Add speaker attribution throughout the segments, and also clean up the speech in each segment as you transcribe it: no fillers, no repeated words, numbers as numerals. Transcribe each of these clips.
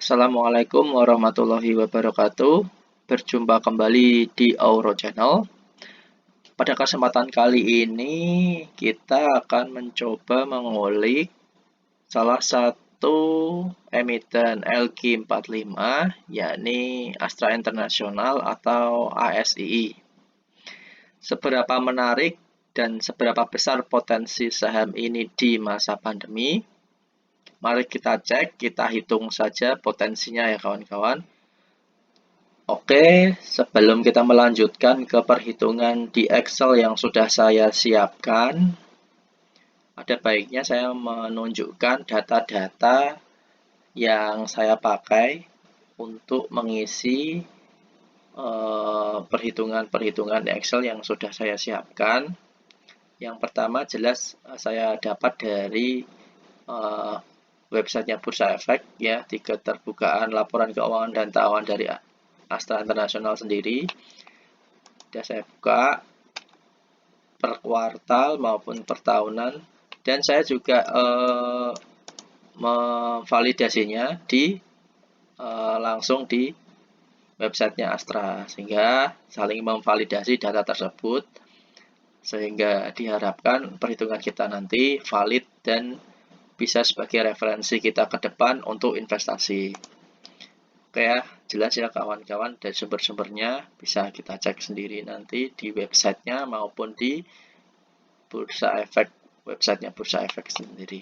Speaker 1: Assalamualaikum warahmatullahi wabarakatuh. Berjumpa kembali di Auro Channel. Pada kesempatan kali ini kita akan mencoba mengulik salah satu emiten LQ45, yakni Astra International atau ASII. Seberapa menarik dan seberapa besar potensi saham ini di masa pandemi? Mari kita cek, kita hitung saja potensinya ya kawan-kawan. Oke, sebelum kita melanjutkan ke perhitungan di Excel yang sudah saya siapkan, ada baiknya saya menunjukkan data-data yang saya pakai untuk mengisi perhitungan-perhitungan di Excel yang sudah saya siapkan. Yang pertama jelas saya dapat dari websitenya Bursa Efek ya, di keterbukaan laporan keuangan dan tahunan dari Astra International sendiri. Sudah saya buka per kuartal maupun per tahunan, dan saya juga memvalidasinya langsung di websitenya Astra, sehingga saling memvalidasi data tersebut, sehingga diharapkan perhitungan kita nanti valid dan bisa sebagai referensi kita ke depan untuk investasi. Oke ya, jelas ya kawan-kawan, dari sumber-sumbernya bisa kita cek sendiri nanti di websitenya maupun di Bursa Efek, websitenya Bursa Efek sendiri.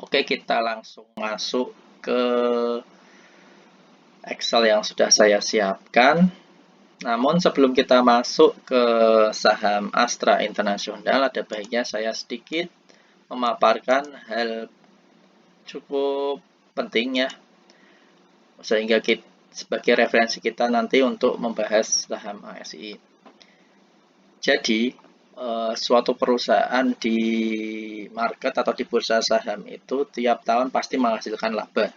Speaker 1: Oke, kita langsung masuk ke Excel yang sudah saya siapkan. Namun sebelum kita masuk ke saham Astra International, ada baiknya saya sedikit memaparkan hal cukup penting ya, sehingga kita, sebagai referensi kita nanti untuk membahas saham ASI. Jadi, suatu perusahaan di market atau di bursa saham itu tiap tahun pasti menghasilkan laba.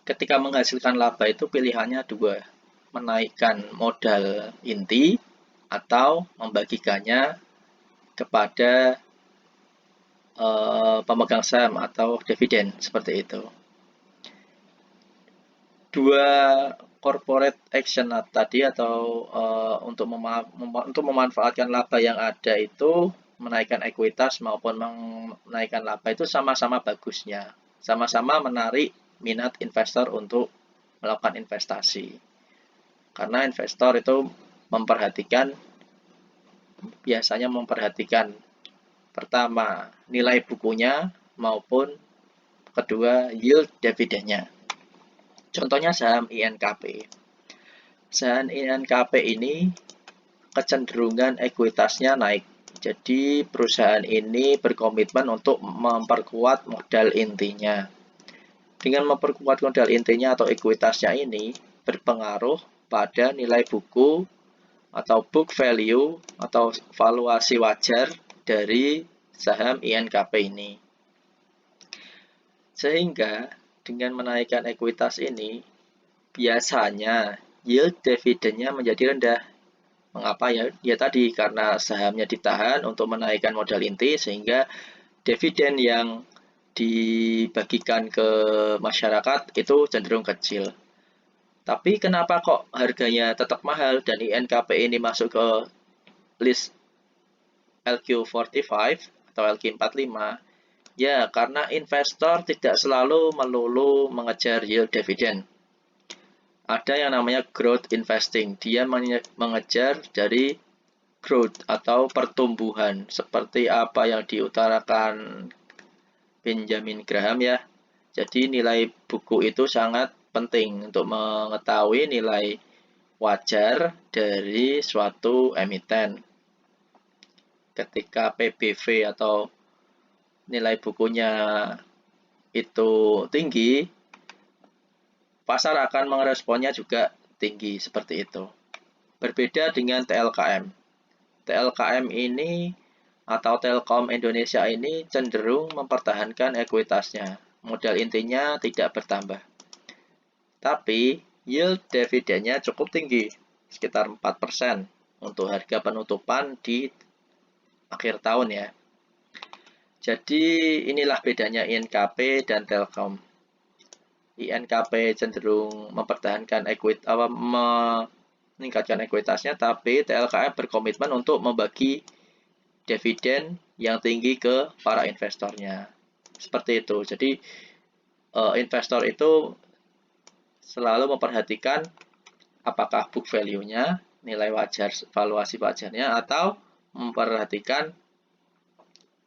Speaker 1: Ketika menghasilkan laba itu pilihannya dua, menaikkan modal inti atau membagikannya kepada pemegang saham atau dividen, seperti itu. Dua corporate action tadi atau untuk memanfaatkan laba yang ada itu, menaikkan ekuitas maupun menaikkan laba itu sama-sama bagusnya, sama-sama menarik minat investor untuk melakukan investasi, karena investor itu biasanya memperhatikan pertama nilai bukunya maupun kedua yield dividennya. Contohnya saham INKP. Saham INKP ini kecenderungan ekuitasnya naik. Jadi perusahaan ini berkomitmen untuk memperkuat modal intinya. Dengan memperkuat modal intinya atau ekuitasnya ini berpengaruh pada nilai buku atau book value atau valuasi wajar dari saham INKP ini. Sehingga dengan menaikkan ekuitas ini, biasanya yield dividennya menjadi rendah. Mengapa ya? Ya tadi, karena sahamnya ditahan untuk menaikkan modal inti, sehingga dividen yang dibagikan ke masyarakat itu cenderung kecil. Tapi kenapa kok harganya tetap mahal dan INKP ini masuk ke list LQ45 atau LQ45? Ya, karena investor tidak selalu melulu mengejar yield dividend. Ada yang namanya growth investing. Dia mengejar dari growth atau pertumbuhan, seperti apa yang diutarakan Benjamin Graham ya. Jadi nilai buku itu sangat penting untuk mengetahui nilai wajar dari suatu emiten. Ketika PBV atau nilai bukunya itu tinggi, pasar akan meresponnya juga tinggi, seperti itu. Berbeda dengan TLKM. TLKM ini atau Telkom Indonesia ini cenderung mempertahankan ekuitasnya. Modal intinya tidak bertambah. Tapi yield dividennya cukup tinggi, sekitar 4% untuk harga penutupan di akhir tahun ya. Jadi inilah bedanya INKP dan Telkom. INKP cenderung mempertahankan meningkatkan ekuitasnya, tapi TLKM berkomitmen untuk membagi dividen yang tinggi ke para investornya. Seperti itu. Jadi investor itu selalu memperhatikan apakah book value-nya, nilai wajar, valuasi wajarnya, atau memperhatikan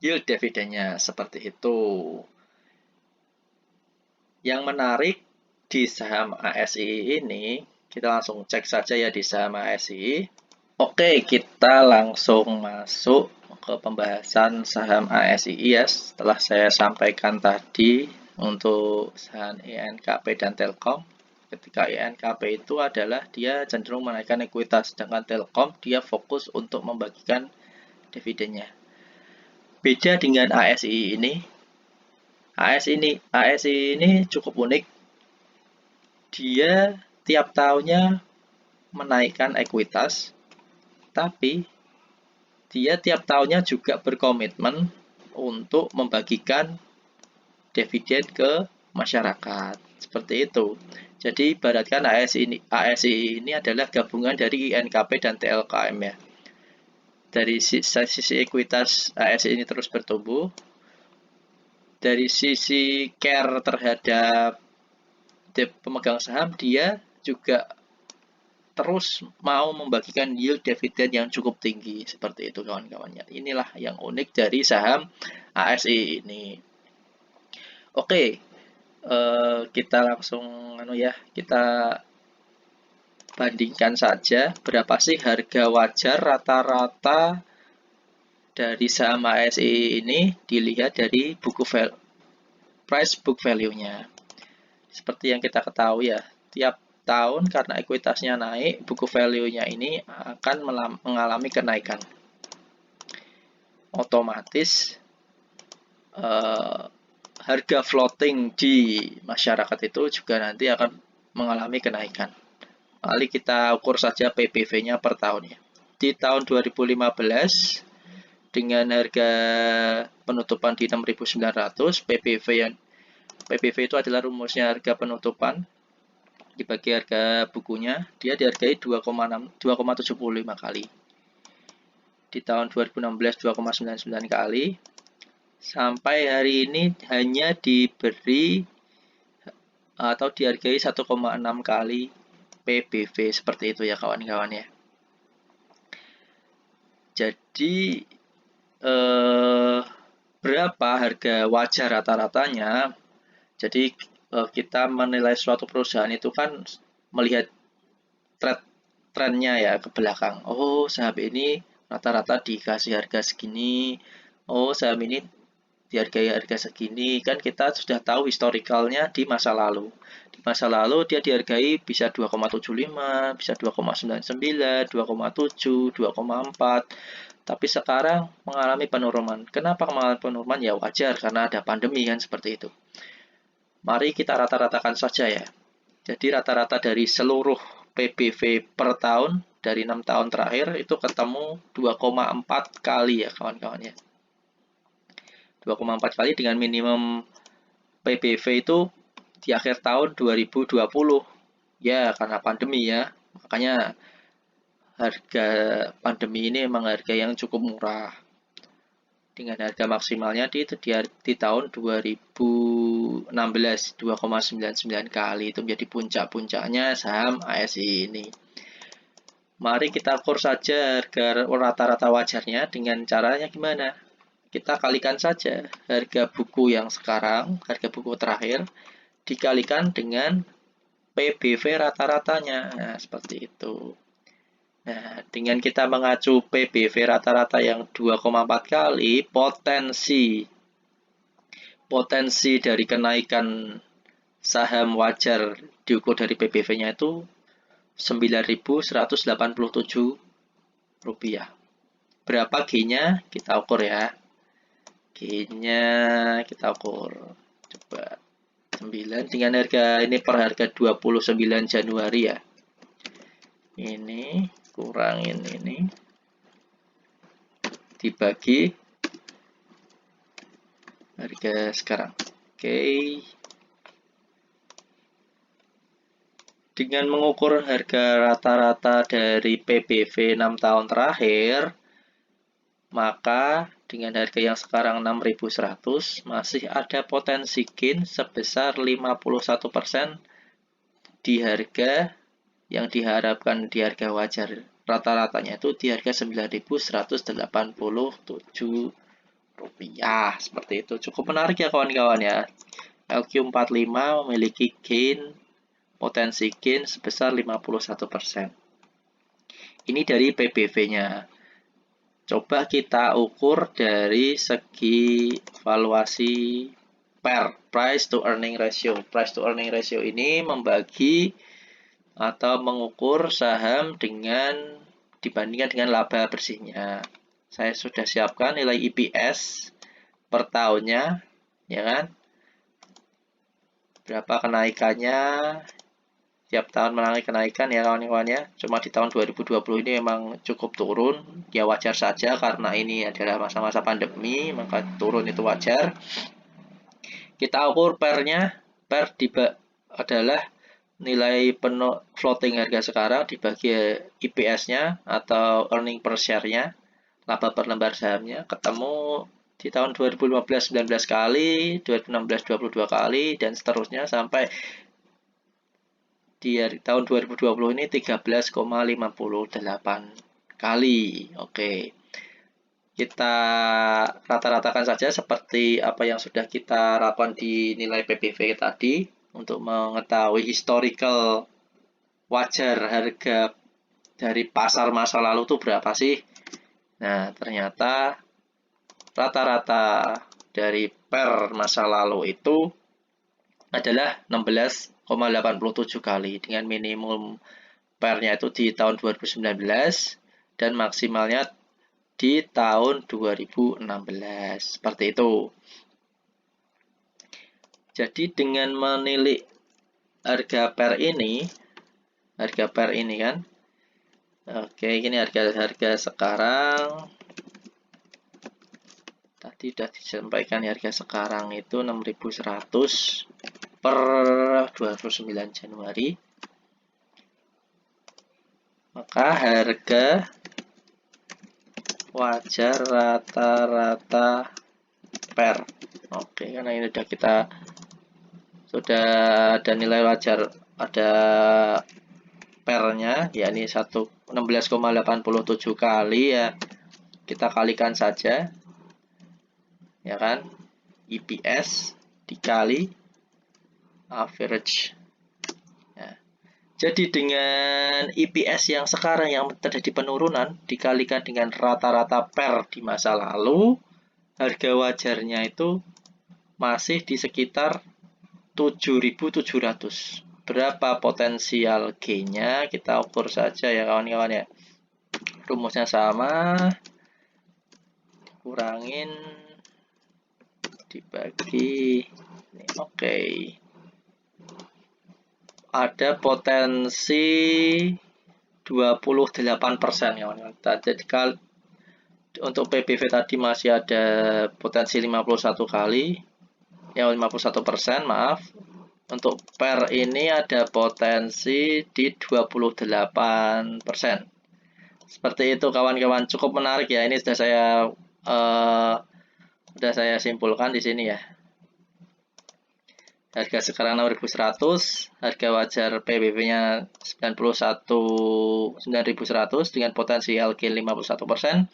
Speaker 1: yield dividennya. Seperti itu. Yang menarik di saham ASI ini, kita langsung cek saja ya di saham ASI. Oke, kita langsung masuk ke pembahasan saham ASI ya. Setelah saya sampaikan tadi untuk saham INKP dan Telkom, ketika INKP itu adalah dia cenderung menaikkan ekuitas, sedangkan Telkom dia fokus untuk membagikan dividennya. Beda dengan ASI ini, ASI ini cukup unik. Dia tiap tahunnya menaikkan ekuitas, tapi dia tiap tahunnya juga berkomitmen untuk membagikan dividen ke masyarakat. Seperti itu. Jadi ibaratkan ASI ini adalah gabungan dari INKP dan TLKM ya. Dari sisi ekuitas ASI ini terus bertumbuh. Dari sisi care terhadap pemegang saham, dia juga terus mau membagikan yield dividen yang cukup tinggi. Seperti itu kawan-kawannya. Inilah yang unik dari saham ASI ini. Oke, kita langsung kita bandingkan saja berapa sih harga wajar rata-rata dari saham ASI ini dilihat dari price book value-nya. Seperti yang kita ketahui ya, tiap tahun karena ekuitasnya naik, buku value-nya ini akan mengalami kenaikan. Otomatis harga floating di masyarakat itu juga nanti akan mengalami kenaikan. Mari kita ukur saja PBV-nya per tahun ya. Di tahun 2015 dengan harga penutupan di 6.900, PBV itu adalah rumusnya harga penutupan dibagi harga bukunya, dia dihargai 2,75 kali. Di tahun 2016 2,99 kali. Sampai hari ini hanya diberi atau dihargai 1,6 kali PBV. Seperti itu ya kawan-kawan ya. Jadi berapa harga wajar rata-ratanya? Jadi kita menilai suatu perusahaan itu kan melihat trennya ya ke belakang. Oh, saham ini rata-rata dikasih harga segini. Oh, saham ini dihargai harga segini. Kan kita sudah tahu historikalnya di masa lalu. Di masa lalu dia dihargai bisa 2,75, bisa 2,99, 2,7, 2,4. Tapi sekarang mengalami penurunan. Kenapa mengalami penurunan? Ya wajar karena ada pandemi kan seperti itu. Mari kita rata-ratakan saja ya. Jadi rata-rata dari seluruh PBV per tahun dari 6 tahun terakhir itu ketemu 2,4 kali ya kawan-kawan ya. 2,4 kali dengan minimum PBV itu di akhir tahun 2020. Ya karena pandemi ya. Makanya harga pandemi ini memang harga yang cukup murah. Dengan harga maksimalnya di tahun 2016 2,99 kali itu menjadi puncak-puncaknya saham ASI ini. Mari kita ukur saja harga rata-rata wajarnya dengan caranya gimana? Kita kalikan saja harga buku yang sekarang, harga buku terakhir dikalikan dengan PBV rata-ratanya. Nah, seperti itu. Nah, dengan kita mengacu PBV rata-rata yang 2,4 kali, potensi dari kenaikan saham wajar diukur dari PBV-nya itu Rp9.187. Berapa G-nya? Kita ukur ya. G-nya kita ukur. Coba 9 dengan harga ini per harga 29 Januari ya. Ini kurangin ini dibagi harga sekarang. Oke. Dengan mengukur harga rata-rata dari PBV 6 tahun terakhir, maka dengan harga yang sekarang 6.100 masih ada potensi gain sebesar 51% di harga yang diharapkan di harga wajar. Rata-ratanya itu di harga Rp9.187. Seperti itu. Cukup menarik ya kawan-kawan ya. LQ45 memiliki potensi gain sebesar 51%. Ini dari PBV-nya. Coba kita ukur dari segi valuasi price to earning ratio. Price to earning ratio ini membagi atau mengukur saham dibandingkan dengan laba bersihnya. Saya sudah siapkan nilai EPS per tahunnya, ya kan? Berapa kenaikannya? Tiap tahun mengalami kenaikan ya kawan-kawan ya. Cuma di tahun 2020 ini memang cukup turun. Ya wajar saja karena ini adalah masa-masa pandemi, maka turun itu wajar. Kita ukur pernya, adalah nilai floating harga sekarang dibagi EPS-nya atau earning per share-nya, laba per lembar sahamnya, ketemu di tahun 2015 19 kali, 2016 22 kali, dan seterusnya sampai di tahun 2020 ini 13,58 kali. Oke. Kita rata-ratakan saja seperti apa yang sudah kita lakukan di nilai PBV tadi untuk mengetahui historical wajar harga dari pasar masa lalu itu berapa sih. Nah, ternyata rata-rata dari per masa lalu itu adalah 16,87 kali dengan minimum pernya itu di tahun 2019 dan maksimalnya di tahun 2016. Seperti itu. Jadi dengan menilik harga per ini kan. Oke, ini harga sekarang. Tadi sudah disampaikan harga sekarang itu 6.100 per 29 Januari. Maka harga wajar rata-rata per. Oke, karena ini sudah ada nilai wajar, ada pernya, yakni 16,87 kali ya. Kita kalikan saja. Ya kan? EPS dikali average. Ya. Jadi dengan EPS yang sekarang yang terjadi penurunan dikalikan dengan rata-rata per di masa lalu, harga wajarnya itu masih di sekitar 7.700. Berapa potensial gain-nya? Kita ukur saja ya kawan-kawan ya. Rumusnya sama. Kurangin dibagi. Oke. Ada potensi 28% ya kawan-kawan. Jadi untuk PBV tadi masih ada potensi 51 kali. Ya 51%, maaf. Untuk per ini ada potensi di 28%. Seperti itu kawan-kawan, cukup menarik ya. Ini sudah saya simpulkan di sini ya. Harga sekarang 6.100, harga wajar PBV-nya 9.100 dengan potensi gain 51%.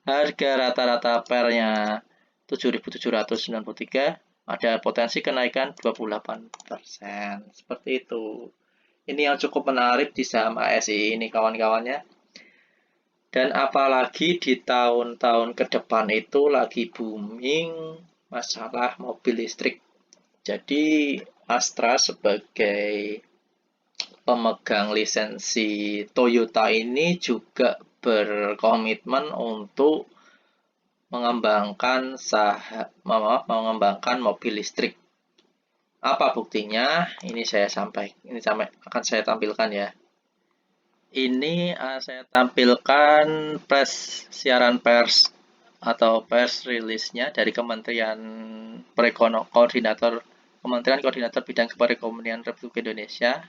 Speaker 1: Harga rata-rata pernya 7.793. Ada potensi kenaikan 28%. Seperti itu. Ini yang cukup menarik di saham ASI ini kawan-kawannya. Dan apalagi di tahun-tahun ke depan itu lagi booming masalah mobil listrik. Jadi Astra sebagai pemegang lisensi Toyota ini juga berkomitmen untuk mengembangkan mobil listrik. Apa buktinya? Ini akan saya tampilkan ya. Ini saya tampilkan siaran pers atau press release-nya dari Kementerian Koordinator Bidang Perekonomian Republik Indonesia.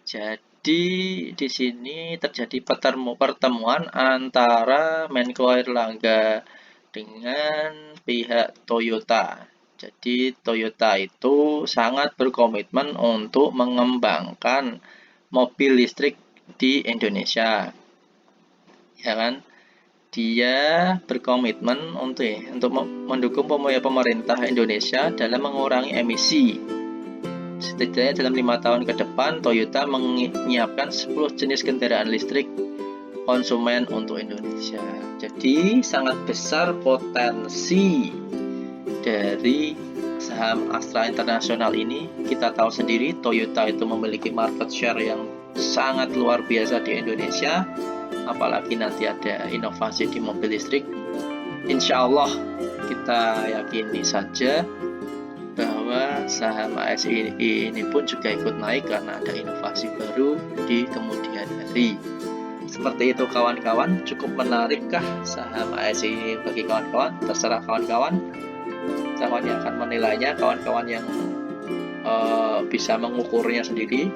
Speaker 1: Jadi di sini terjadi pertemuan antara Menko Airlangga dengan pihak Toyota. Jadi Toyota itu sangat berkomitmen untuk mengembangkan mobil listrik di Indonesia. Ya kan? Dia berkomitmen untuk mendukung pemerintah Indonesia dalam mengurangi emisi. Setidaknya dalam 5 tahun ke depan, Toyota menyiapkan 10 jenis kendaraan listrik konsumen untuk Indonesia. Jadi sangat besar potensi dari saham Astra International ini. Kita tahu sendiri Toyota itu memiliki market share yang sangat luar biasa di Indonesia. Apalagi nanti ada inovasi di mobil listrik. Insya Allah kita yakini saja bahwa saham ASI ini pun juga ikut naik karena ada inovasi baru di kemudian hari. Seperti itu kawan-kawan, cukup menarikkah saham ASI ini bagi kawan-kawan? Terserah kawan-kawan yang akan menilainya, kawan-kawan yang bisa mengukurnya sendiri.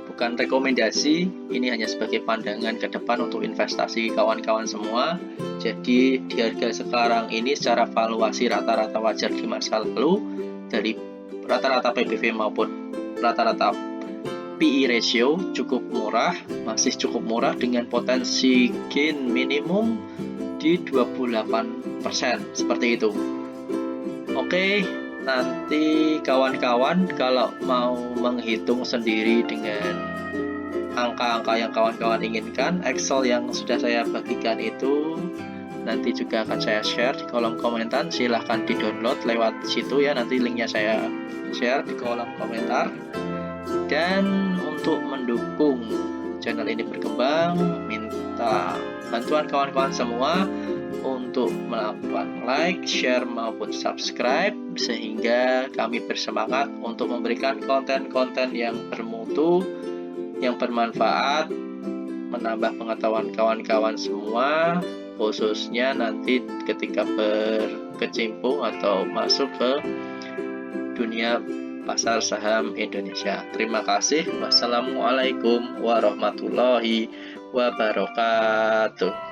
Speaker 1: Bukan rekomendasi, ini hanya sebagai pandangan ke depan untuk investasi kawan-kawan semua. Jadi di harga sekarang ini secara valuasi rata-rata wajar di masa lalu dari rata-rata PBV maupun rata-rata PE ratio cukup murah, masih cukup murah dengan potensi gain minimum di 28%, seperti itu. Oke, nanti kawan-kawan kalau mau menghitung sendiri dengan angka-angka yang kawan-kawan inginkan, Excel yang sudah saya bagikan itu nanti juga akan saya share di kolom komentar. Silahkan di download lewat situ ya, nanti linknya saya share di kolom komentar. Dan untuk mendukung channel ini berkembang, minta bantuan kawan-kawan semua untuk melakukan like, share maupun subscribe sehingga kami bersemangat untuk memberikan konten-konten yang bermutu, yang bermanfaat, menambah pengetahuan kawan-kawan semua, khususnya nanti ketika berkecimpung atau masuk ke dunia pasar saham Indonesia. Terima kasih. Wassalamualaikum warahmatullahi wabarakatuh.